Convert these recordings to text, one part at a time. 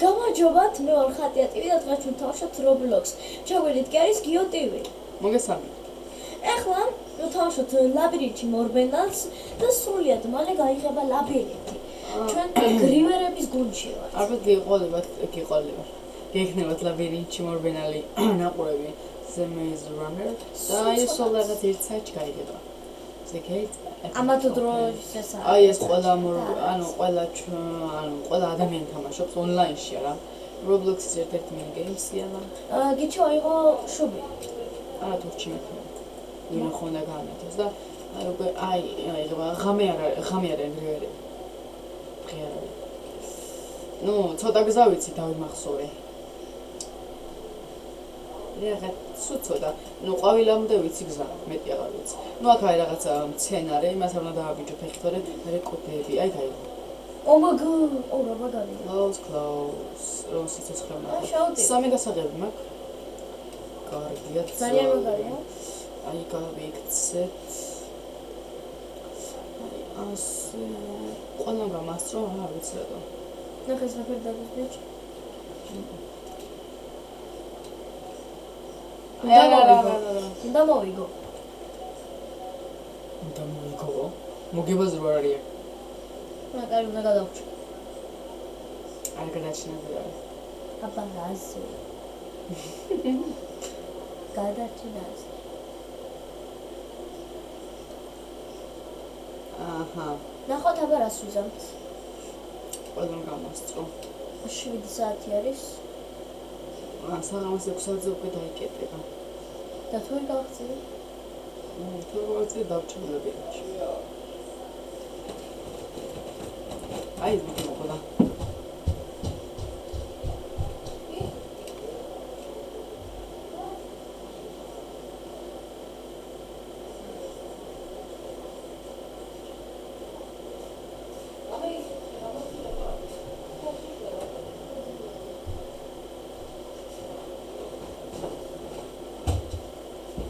გამარჯობათ, მე ვარ ხატია TV და დღეს ჩვენ თავშობთ Roblox. ჩაგვიდით კი არის Geo TV. მოგესალმებით. ეხლა ვთავშობთ ლაბირინთში მორბენას და სრულიად მალე გაიღება ლაბირინთი. ჩვენ გრივერების გუნდში ვართ. ალბათ გიყოლებათ. გექნებათ ლაბირინთში მორბენალი ნაყურები The Maze Runner და ეს რაღაც ერთ საათში გაიგება. ამათ დროის ეს არის. აი ეს ყველა ადამიანი თამაშობს ონლაინში არა. Roblox-ის ერთ-ერთი მინიგეიმსია და გიჩო აიღო შუბი. თურქში მექნა. ვინ ხონდა გამეთოს და აი ღამე არა გრივერები. ღიარები. ნუ ცოტა გზა ვიცი დავიმახსოვრე. ცოტა, ნუ ყვავილამდე ვიცი გზა, მეტი აღარ ვიცი. ნუ აქ არის რაღაცა მცენარე, იმას არ უნდა დავაბიჯოთ ეხთორე, მე კოდები, აი გაიგო. Oh my god, რა მაგარი. Close, რომ სიცოცხლე უნდა. შავდი. სამი გასაღები მაქვს. კარგია. ძალიან მაგარია. აი გავიქცეთ. ასე ყველა გამასწრო, არ ვიცი რატო. ნახე ეს რაფერ დაგუძბიჭ. და მოვიგო. მოგებაზე რა არის? მაგარი უნდა გადავჭრა. არ გადაჩნდება. აბა რაზე. გადაჭრა. აჰა. ნახოთ აბა რას ვიზამთ. ყველამ გამასწრო. 7 საათი არის. საღამოს 6 საათზე უკვე დაიკეტება. და თუ არ გავხსნი? თუ ვარცე დავჭრილები. აი მოგება.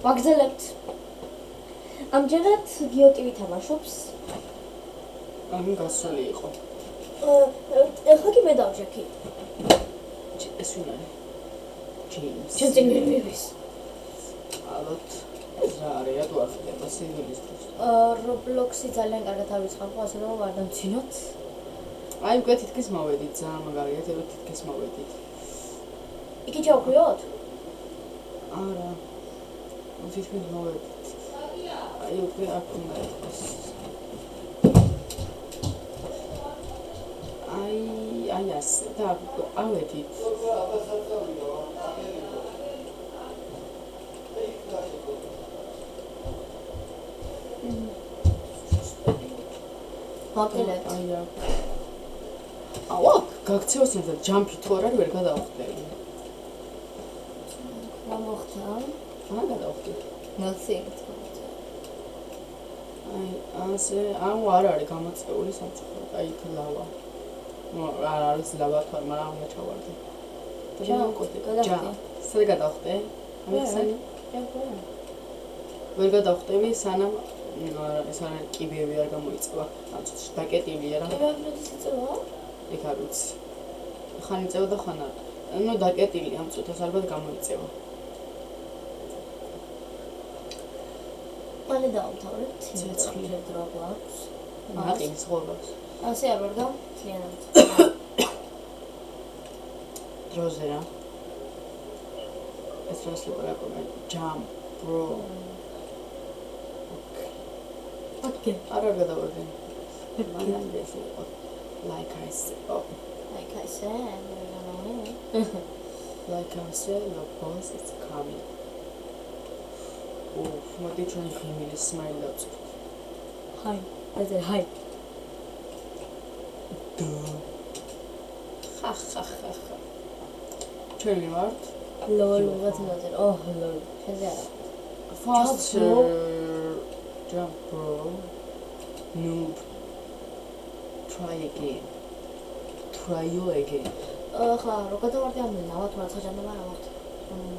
ვაგზელებთ. ამჯერად Geo TV თამაშობს. ამ გასული იყო. ეხლა კი მე დავჭექი. ეს ვინ არის? ჯეიმს. ჩვენ წინ მივიდეს. ალბათ რა არის რატო არ ხდება სინგლის დროს? Roblox-ი ძალიან კარგად ავიწყებ, ასე რომ არ დამცინოთ. აი უკვე თითქოს მოვედით, ძალიან მაგარია, თითქოს მოვედით. იქი ჩავხვიოთ? არა. თითქოს მოვედით. აი უკვე აქ უნდა იყოს. აი ასე და ავედით. მოგელეთ. აუ გაქცევას უნდა ჯამპი თუ არ არის ვერ გადავხდები. რა მოხდა? რა გადავხდი? Nothing. აი ასე აუ არ არის გამოწეული სამწუხარო. აი იქ ლავა. არ არის ლავა თორ, მაგრამ უნდა ჩავარდე. გადავხდი. სად გადავხდე? ამიხსენი? ვერ გადავხდები სანამ ეს არ კიბეები არ გამოიწვა. ამ წუთში დაკეტილია რა. კიბეების იწევა? იქ არ ვიცი. ხან იწევა და ხან არა. ნუ დაკეტილი ამ წუთას ალბათ გამოიწევა. მალე დავამთავრებთ. ცეცხლი დრო გვაქვს. მაყინის ღობავს. ასე არ ვარ გამთლიანად. დროზე რა. ეს რას ლაპარაკობ? Jump, bro. Okay. არ გადავარდი. მანამ ეს იყო. Like I said. Like I said, Like I said, the boss is coming. მოდი ჩვენ ხიმილის smile დავწვით. Hi. ასე hi. ხა. ჩვენ ვართ. Lol, what is that? Oh, lol. შენზე არა. Faster. Jump, bro. Noob. Try again. Try you again. ხა, რო გადავარდი ამ ლავა თუ რაცა ჯანდება რა მოხდა?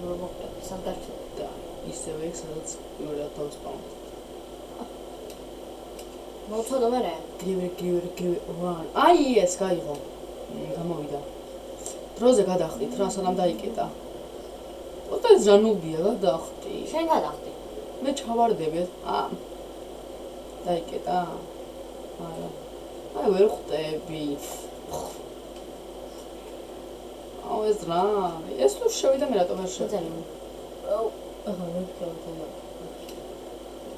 რო მოხდა, სანდარჩა. და ისევე იქ სადაც პირველად დავსპავნ. მოვწოდო მერე. გრივერ. აი ეს გაიღო. გამოვიდა. დროზე გადახდით რა სანამ დაიკეტა. ოტა ეს რა ნუბია გადახდი. შენ გადახდი. მე ჩავარდები. დაიკეტა. არა. აი ვერ ხვდები. აუ ეს რა. ეს თუ შევიდა მე რატომ არ შევიდა? ახლა მე გავხდები.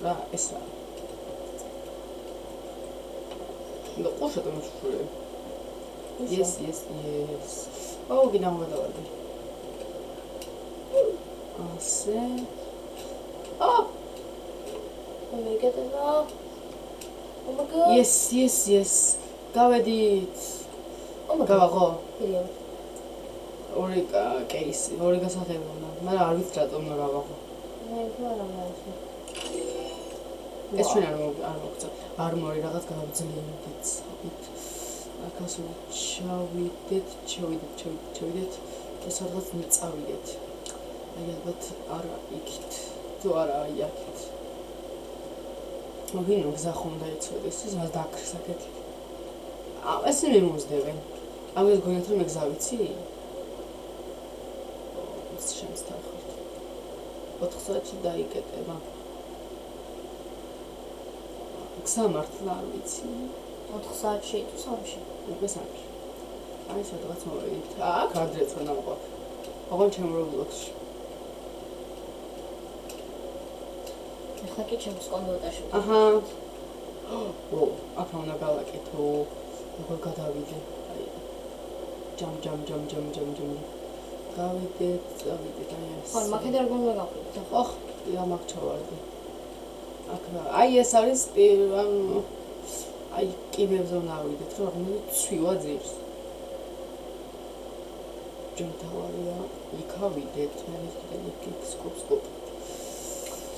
რა ეს რა. და ყუშა და მშვიდე. Yes. აუ გინდა მოვედავარდი. ასე. მეგედება. Oh my god. Yes. გავედით. გავაღო. ორი კეისი, ორი გასაღები უნდა. მაგრამ არ ვიცი რატომ უნდა გავაღო. მე რა მაინც. ეს ჩვენ არ მოგწევ. არმორი რაღაც გავძლიოთ. აქასო ჩავიდეთ და სადღაც მიწავიდეთ. აი ალბათ არა იქით. თუ არა აი აქეთ. მოგინო გზა ხომ დაიცოდეს, ის მას დაკრეს აქეთი. ესე მე მომსდევენ. ამას გონიათ რომ მე გზა ვიცი? ეს შენს თანხმით. 4 საათში დაიკეტება. გზა მართლა არ ვიცი. 4 საათში თუ 3-ში? უკვე 3-ში. აი სადღაც მოვედით. აქ ადრეც რა მოყვა. ოღონდ ჩემ რობლოქსში. ახლა კი ჩემს კომპიუტერში. აჰა. აქ უნდა გავაკეთო. როგორ გადავიდე? აი. ჯამ. გავიდეთ აი ეს. ხო, მაგედა როგორ გავყიდეთ? ოხ, და მაგ ჩავარდი. აქ აი ეს არის აი კიბებზე უნდა ავიდეთ, რომ აღმოჩნდა ცვივა ძირს. ჯანთავარია, იქ ავიდეთ, მე იქ სკოპ.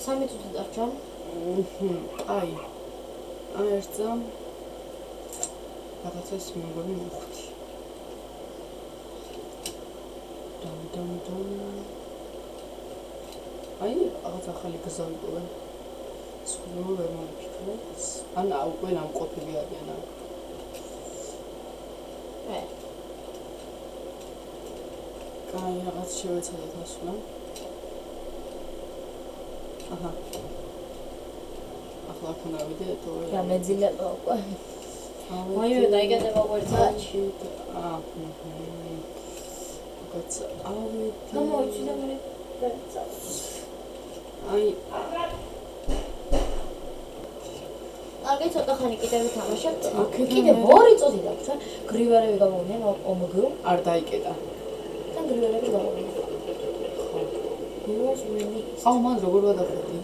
3 წუთი დარჩა. აი. აი ერთზა რაღაცას მეგონი მოხდი. დამ. აი, რაღაც ახალი გზა ვიყურე. სულ ვერ მომიფიქრე. ან უკვე ნამყოფები არიან აქ. კაი, რაღაც შევეცადეთ ასვლა. აჰა. ახლა აქ უნდა ვიდეთ ორი. რა მეძილება უკვე. მოიმე დაიგედება ორი საათში. კაც ავიდე. გამოიწვი და მე აი აგე ცოტა ხანი კიდევ ვთამაშებთ. კიდევ 2 წუთი დაგვჭირდა. გრივერები გამოვიდნენ OMG. არ დაიკეტა. და გრივერები გამოვიდნენ. გრივერს really. აუ მან როგორ გადახედი?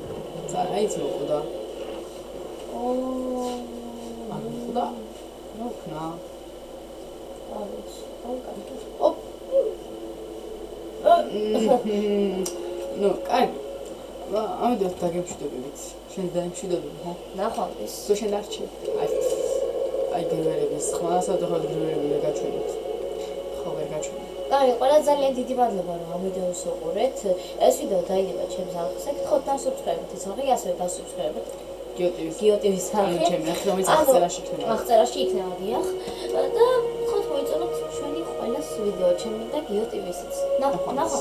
აი ეს მოხდა. ხოდა. ნოქნა. ოპ. ნო, კარგი. ამიტომ დაგემშვიდობი ვიცი. შენ დაიმშვიდობი, ხო? ნახვამდის. თუ შენ არჩი. აი გრივერების ხმა, სადღაც გრივერები ვერ გაჩვენეთ. ხო, ვერ გაჩვენეთ. კაი, ყველა ძალიან დიდი მადლობა რომ ამ ვიდეოს უყურეთ. ეს ვიდეო დაიგება ჩემს არხზე. გთხოვთ დასუბსკრაიბეთ ეს არხი, ასევე დასუბსკრაიბეთ გიოტივის არხი. ჩემი არხი, რომელიც აღწერაში იქნება. აღწერაში იქნება, დიახ. და გთხოვთ მოიწონოთ ჩვენი ყველა ვიდეო ჩემი და გიოტივისიც. ნახვამდის.